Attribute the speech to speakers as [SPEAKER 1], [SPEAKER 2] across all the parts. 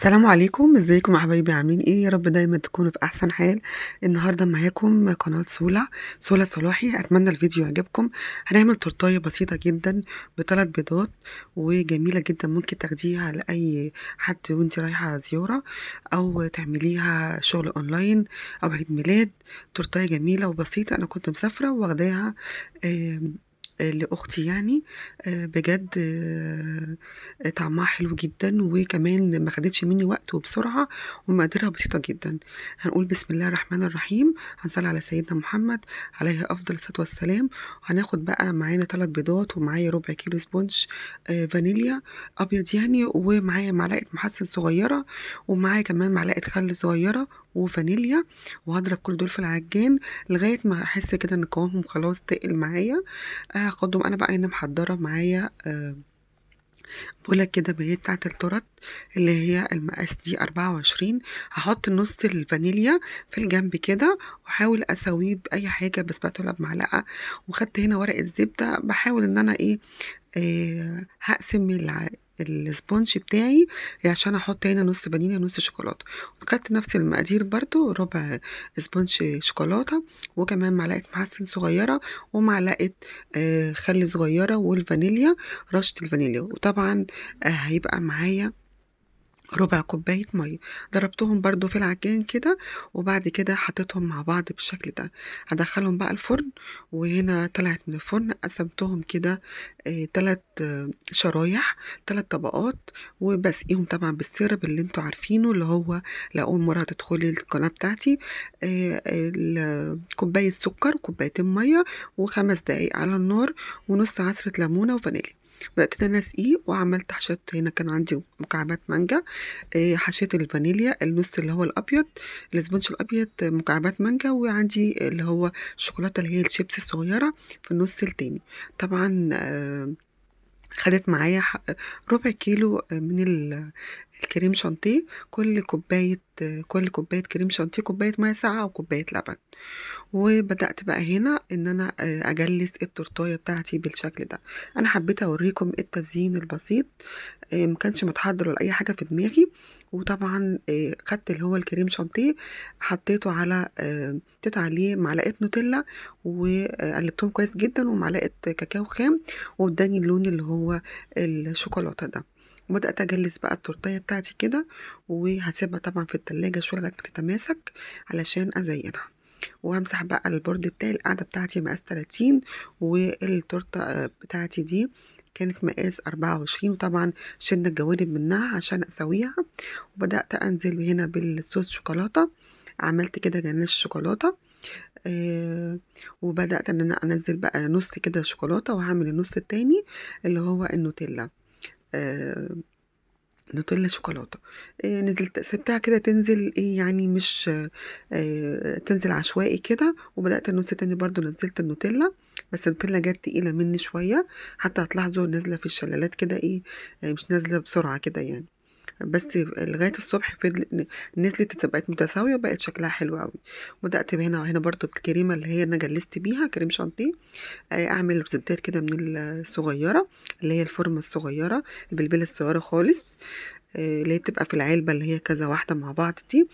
[SPEAKER 1] السلام عليكم، ازيكم يا حبايبي عاملين ايه؟ يا رب دايما تكونوا في احسن حال. النهارده معاكم قناة سولا صلاحي. اتمنى الفيديو يعجبكم. هنعمل تورتايه بسيطة جدا بثلاث بيضات، وجميلة جدا. ممكن تاخديها لأي حد وانت رايحة زيارة، او تعمليها شغل اونلاين، او عيد ميلاد. تورتايه جميلة وبسيطة. انا كنت مسافرة واخداها لأختي يعني. بجد طعمها حلو جدا، وكمان ما خدتش مني وقت وبسرعة، ومقاديرها بسيطة جدا. هنقول بسم الله الرحمن الرحيم. هنصلي على سيدنا محمد عليه أفضل الصلاة والسلام. هناخد بقى معانا 3 بيضات، ومعايا ربع كيلو سبونج فانيليا أبيض يعني، ومعايا معلقة محسن صغيرة، ومعايا كمان معلقة خل صغيرة وفانيليا. وهضرب كل دول في العجان لغاية ما أحس كده إن قوامهم خلاص تقل معايا. هاخدهم انا بقى هنا محضره معايا بوله كده اللي هي بتاعه التورت، اللي هي المقاس دي 24. هحط نص الفانيليا في الجنب كده، واحاول اسويه باي حاجه بسباتولا بمعلقه. وخدت هنا ورقه زبده، بحاول ان انا ايه هقسم السبونج بتاعي عشان احط هنا نص فانيليا نص شوكولاته. وخدت نفس المقادير برضو، ربع سبونج شوكولاته، وكمان معلقه محسن صغيره، ومعلقه خل صغيره، والفانيليا رشه الفانيليا. وطبعا هيبقى معايا ربع كوباية مية. ضربتهم برضو في العجان كده، وبعد كده حطيتهم مع بعض بالشكل ده. هدخلهم بقى الفرن. وهنا طلعت من الفرن، قسمتهم كده 3 شرايح، 3 طبقات. وبسقيهم طبعا بالسيرب اللي انتوا عارفينه، اللي هو لأول مرة هتدخلي القناة بتاعتي. كوباية سكر وكوبايتين مية، و5 دقايق على النار، ونص عصرة ليمونة وفانيليا. بدأت ان انا اسقيه، وعملت حشيت هنا كان عندي مكعبات مانجا. حشيت الفانيليا النص اللي هو الابيض، الاسبونج الابيض مكعبات مانجا، وعندي اللي هو الشوكولاته اللي هي الشيبس الصغيره في النص التاني. طبعا خدت معايا ربع كيلو من الكريم شانتيه. كل كوباية كريم شانتيه كوباية مية ساقعة وكوباية لبن. وبدأت بقى هنا ان انا اجلس التورتايه بتاعتي بالشكل ده. انا حبيت اوريكم التزيين البسيط، ما كانش متحضر ولا اي حاجه في دماغي. وطبعا خدت اللي هو الكريم شانتيه، حطيته على حطيت عليه معلقه نوتيلا، وقلبتهم كويس جدا، ومعلقه كاكاو خام، واداني اللون اللي هو الشوكولاته ده. وبدأت أجلس بقى التورتية بتاعتي كده، وهسيبها طبعا في التلاجة شوية لغاية ما تتماسك علشان أزينها. وهمسح بقى البورد بتاعي. القاعدة بتاعتي مقاس 30، والتورتة بتاعتي دي كانت مقاس 24. وطبعا شلنا الجوانب منها عشان اسويها. وبدأت انزل هنا بالصوص شوكولاتة. عملت كده جناش شوكولاتة. وبدأت ان انا انزل بقى نص كده شوكولاتة، وهعمل النص التاني اللي هو النوتيلا. آه نوتيلا شوكولاته. نزلت سبتها كده تنزل ايه يعني، مش تنزل عشوائي كده. وبدات النص التاني برضو نزلت النوتيلا، بس النوتيلا جت تقيله مني شويه. حتى هتلاحظوا نازله في الشلالات كده ايه، مش نازله بسرعه كده يعني. بس لغايه الصبح نزلت بقت متساويه، وبقت شكلها حلو قوي. بدات هنا برضو بالكريمه اللي هي انا جلست بيها كريم شانتيه. اعمل روزنتات كده من الصغيره، اللي هي الفورمه الصغيره، البلبله الصغيره خالص، اللي هي بتبقى في العلبة اللي هي كذا واحدة مع بعض دي.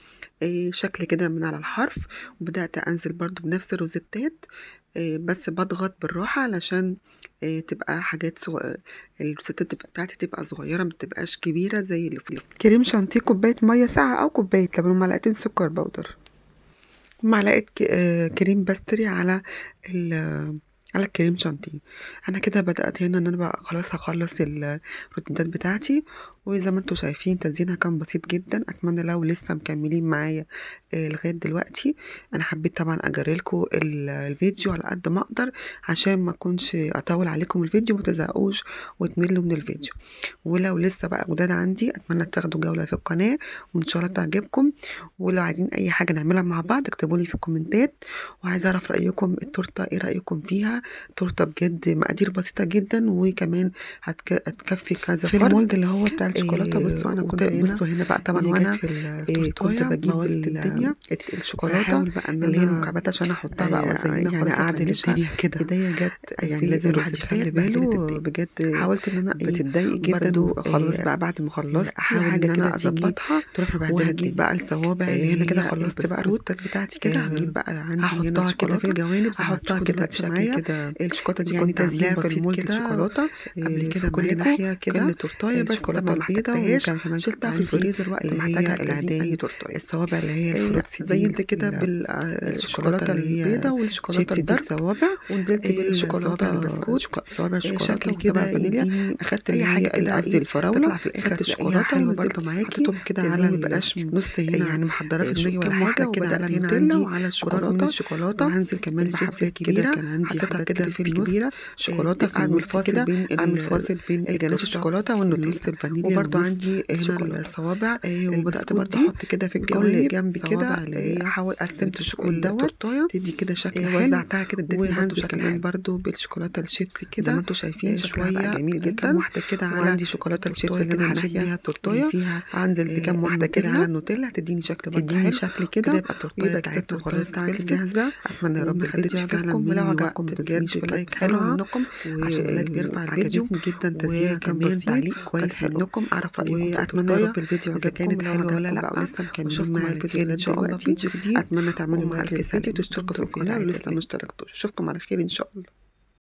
[SPEAKER 1] شكل كده من على الحرف. وبدأت أنزل برضو بنفس الروزتات، بس بضغط بالراحة علشان تبقى حاجات الروزتات بتاعتي تبقى صغيرة، ما تبقاش كبيرة زي اللي في كريم شانتيه. كوباية مية ساقعة أو كوباية لبن، ومعلقتين سكر بودر، معلقة كريم باستري على الكريم شانتيه. انا كده بدأت هنا ان انا بقى خلاص هخلص الروتينات بتاعتي. وزي ما انتم شايفين تزيينها كان بسيط جدا. اتمنى لو لسه مكملين معايا لغاية دلوقتي. انا حبيت طبعا اجرلكم الفيديو على قد ما اقدر، عشان ما اكونش اطول عليكم الفيديو ومتزهقوش وتملوا من الفيديو. ولو لسه بقى جداد عندي، اتمنى تاخدوا جولة في القناة، وان شاء الله تعجبكم. ولو عايزين اي حاجة نعملها مع بعض اكتبوا لي في الكومنتات. وعايزة اعرف رأيكم التورتة، ايه رأيكم فيها؟ تورتة بجد مقادير بسيطة جدا، وكمان هتكفي كذا فرد. في المولد اللي هو بتاع الشوكولاته. بصوا انا كنت بصوا هنا بقى طبعا وانا
[SPEAKER 2] في
[SPEAKER 1] كنت
[SPEAKER 2] التورتايه
[SPEAKER 1] بجيب
[SPEAKER 2] بوظت الدنيا
[SPEAKER 1] الشوكولاته
[SPEAKER 2] فحاول بقى ان
[SPEAKER 1] اللي هي
[SPEAKER 2] انا
[SPEAKER 1] المكعبات عشان احطها بقى
[SPEAKER 2] يعني
[SPEAKER 1] وازينها
[SPEAKER 2] يعني
[SPEAKER 1] خلاص
[SPEAKER 2] اعدل
[SPEAKER 1] افنشها.
[SPEAKER 2] الدنيا كده
[SPEAKER 1] ايديا جت
[SPEAKER 2] يعني
[SPEAKER 1] في
[SPEAKER 2] لازم الواحد
[SPEAKER 1] الروسيتات
[SPEAKER 2] يخلي
[SPEAKER 1] بهدلت
[SPEAKER 2] باله
[SPEAKER 1] الدنيا.
[SPEAKER 2] بجد.
[SPEAKER 1] حاولت ان انا
[SPEAKER 2] بتتضايقي جدا
[SPEAKER 1] برضو
[SPEAKER 2] خلاص بقى بعد ما خلصتي
[SPEAKER 1] احاول
[SPEAKER 2] حاجه
[SPEAKER 1] ان
[SPEAKER 2] كده
[SPEAKER 1] انا
[SPEAKER 2] تيجي
[SPEAKER 1] اظبطها،
[SPEAKER 2] تروح مبهدله
[SPEAKER 1] وهجيب
[SPEAKER 2] الدنيا.
[SPEAKER 1] بقى الصوابع اللي
[SPEAKER 2] هنا كده
[SPEAKER 1] هي
[SPEAKER 2] خلصت بقى
[SPEAKER 1] البسكوت.
[SPEAKER 2] الروستات بتاعتي كده هجيب بقى عندي هنا
[SPEAKER 1] هحطها كده في
[SPEAKER 2] الشوكولاته
[SPEAKER 1] الجوانب زي ما
[SPEAKER 2] هحطها
[SPEAKER 1] هتشوفوا
[SPEAKER 2] كده
[SPEAKER 1] دلوقتي
[SPEAKER 2] بشكل
[SPEAKER 1] معايا.
[SPEAKER 2] كده
[SPEAKER 1] الشوكولاته دي
[SPEAKER 2] يعني
[SPEAKER 1] كنت عاملاها
[SPEAKER 2] تزيين
[SPEAKER 1] في
[SPEAKER 2] بسيط
[SPEAKER 1] المولد
[SPEAKER 2] كده
[SPEAKER 1] الشوكولاته قبل
[SPEAKER 2] في
[SPEAKER 1] كده
[SPEAKER 2] كل
[SPEAKER 1] معاكم.
[SPEAKER 2] ناحيه كده
[SPEAKER 1] كان تورتايه بس
[SPEAKER 2] الشوكولاته
[SPEAKER 1] ما
[SPEAKER 2] البيضه
[SPEAKER 1] احتجتهاش،
[SPEAKER 2] وكان كمان
[SPEAKER 1] شلتها في
[SPEAKER 2] عندي
[SPEAKER 1] الفريزر وقت ما
[SPEAKER 2] اللي هي
[SPEAKER 1] احتاجها تزين اي
[SPEAKER 2] العاديه
[SPEAKER 1] تورتايه.
[SPEAKER 2] الصوابع اللي هي الفروتسي دي
[SPEAKER 1] زينت كده
[SPEAKER 2] الشوكولاته
[SPEAKER 1] بالشوكولاته
[SPEAKER 2] اللي هي
[SPEAKER 1] البيضه والشوكولاته
[SPEAKER 2] شيبسي دي
[SPEAKER 1] الدارك،
[SPEAKER 2] الصوابع
[SPEAKER 1] ونزلت
[SPEAKER 2] صوابع
[SPEAKER 1] بالشوكولاته
[SPEAKER 2] البسكوت
[SPEAKER 1] صوابع الشوكولاته
[SPEAKER 2] شكل
[SPEAKER 1] وصوابع
[SPEAKER 2] كده
[SPEAKER 1] الفانيليا.
[SPEAKER 2] يديني
[SPEAKER 1] اخدت
[SPEAKER 2] اي
[SPEAKER 1] اللي
[SPEAKER 2] حاجه
[SPEAKER 1] هي
[SPEAKER 2] كده
[SPEAKER 1] قصدي الفراوله،
[SPEAKER 2] تطلع في الاخر
[SPEAKER 1] خدت
[SPEAKER 2] تلاقيها
[SPEAKER 1] الشوكولاته
[SPEAKER 2] حلوه
[SPEAKER 1] ونزلت
[SPEAKER 2] برضو معاكي
[SPEAKER 1] حطيتهم كده على
[SPEAKER 2] تزيين مبقاش
[SPEAKER 1] نص هنا
[SPEAKER 2] يعني محضره في دماغي ولا
[SPEAKER 1] كام واحده
[SPEAKER 2] حاجه.
[SPEAKER 1] كده على
[SPEAKER 2] وبدات هنا
[SPEAKER 1] النوتيلا
[SPEAKER 2] عندي
[SPEAKER 1] وعلى
[SPEAKER 2] كرات من
[SPEAKER 1] الشوكولاته،
[SPEAKER 2] الشوكولاته
[SPEAKER 1] وهنزل كمان
[SPEAKER 2] الشيبس
[SPEAKER 1] بحبات
[SPEAKER 2] الكبيره
[SPEAKER 1] كبيره،
[SPEAKER 2] كان عندي
[SPEAKER 1] حطيتها
[SPEAKER 2] حبات
[SPEAKER 1] كده في
[SPEAKER 2] كريسبي
[SPEAKER 1] النص
[SPEAKER 2] كبيره
[SPEAKER 1] شوكولاته في
[SPEAKER 2] اعمل
[SPEAKER 1] النص
[SPEAKER 2] فاصل
[SPEAKER 1] كده،
[SPEAKER 2] بين
[SPEAKER 1] اعمل فاصل بين
[SPEAKER 2] الجناش
[SPEAKER 1] التورته
[SPEAKER 2] الشوكولاته والنوتيلا.
[SPEAKER 1] النص الفانيليا
[SPEAKER 2] وبرضو
[SPEAKER 1] والنص
[SPEAKER 2] عندي هنا
[SPEAKER 1] الشوكولاته.
[SPEAKER 2] الصوابع وبدات
[SPEAKER 1] البسكوت
[SPEAKER 2] برضو
[SPEAKER 1] دي
[SPEAKER 2] احط كده في
[SPEAKER 1] في كل
[SPEAKER 2] الجوانب
[SPEAKER 1] جنب
[SPEAKER 2] صوابع
[SPEAKER 1] كده
[SPEAKER 2] اللي هي
[SPEAKER 1] احاول قسمت
[SPEAKER 2] البسكوت دوت
[SPEAKER 1] التورتايه،
[SPEAKER 2] تدي كده شكل حلو.
[SPEAKER 1] وزعتها كده ادتني برضو
[SPEAKER 2] وهنزل
[SPEAKER 1] شكل
[SPEAKER 2] كمان
[SPEAKER 1] حلو.
[SPEAKER 2] برضو بالشوكولاته الشيبسي
[SPEAKER 1] زي
[SPEAKER 2] كده
[SPEAKER 1] ما انتم شايفين شكلها بقى
[SPEAKER 2] شويه
[SPEAKER 1] جميل
[SPEAKER 2] كام
[SPEAKER 1] جدا.
[SPEAKER 2] واحده كده على
[SPEAKER 1] وعندي شوكولاته الشيبس
[SPEAKER 2] التورتايه
[SPEAKER 1] كده
[SPEAKER 2] اللي هنشيل
[SPEAKER 1] الناحيه
[SPEAKER 2] بيها
[SPEAKER 1] اللي
[SPEAKER 2] التورتايه
[SPEAKER 1] فيها
[SPEAKER 2] هنزل بكام واحده كده على النوتيلا
[SPEAKER 1] هتديني شكل برضو
[SPEAKER 2] تديني
[SPEAKER 1] حلو
[SPEAKER 2] شكل
[SPEAKER 1] كده،
[SPEAKER 2] كده
[SPEAKER 1] يبقى التورتايه
[SPEAKER 2] ويبقى كده
[SPEAKER 1] بتاعتنا
[SPEAKER 2] التورتايه
[SPEAKER 1] خلاص
[SPEAKER 2] بتاعتي
[SPEAKER 1] خلصت.
[SPEAKER 2] جاهزه.
[SPEAKER 1] اتمنى يا رب
[SPEAKER 2] وما
[SPEAKER 1] الفيديو
[SPEAKER 2] خدتش فعلا
[SPEAKER 1] يعجبكم، ولو
[SPEAKER 2] مني
[SPEAKER 1] عجبكم ما
[SPEAKER 2] وقت
[SPEAKER 1] تنسونيش
[SPEAKER 2] بجد
[SPEAKER 1] في لايك
[SPEAKER 2] كانت
[SPEAKER 1] حلو
[SPEAKER 2] حلوه
[SPEAKER 1] منكم عشان اللايك بيرفع الفيديو.
[SPEAKER 2] عجبتني جدا تزيينها كان
[SPEAKER 1] وكمان
[SPEAKER 2] بسيط
[SPEAKER 1] تعليق
[SPEAKER 2] وكانت
[SPEAKER 1] كويس
[SPEAKER 2] حلوه.
[SPEAKER 1] منكم اعرف رايكم في
[SPEAKER 2] واتمنى يا
[SPEAKER 1] التورتايه
[SPEAKER 2] رب الفيديو
[SPEAKER 1] اذا
[SPEAKER 2] عجبكم
[SPEAKER 1] كانت
[SPEAKER 2] ولو
[SPEAKER 1] حلوه ولا
[SPEAKER 2] عجبكم
[SPEAKER 1] لا،
[SPEAKER 2] بقى
[SPEAKER 1] ولسه مكملين
[SPEAKER 2] واشوفكم
[SPEAKER 1] معايا
[SPEAKER 2] على
[SPEAKER 1] الفيديو
[SPEAKER 2] خير ان
[SPEAKER 1] لغايه
[SPEAKER 2] شاء الله
[SPEAKER 1] دلوقتي.
[SPEAKER 2] فيديو جديد.
[SPEAKER 1] اتمنى تعملوا
[SPEAKER 2] ومع
[SPEAKER 1] معايا
[SPEAKER 2] الف
[SPEAKER 1] الفيديو
[SPEAKER 2] سلامه
[SPEAKER 1] تشتركوا في
[SPEAKER 2] دمتم في
[SPEAKER 1] القناه
[SPEAKER 2] رعايه
[SPEAKER 1] ولسه ما
[SPEAKER 2] الله.
[SPEAKER 1] اشتركتوش. اشوفكم على خير ان شاء الله.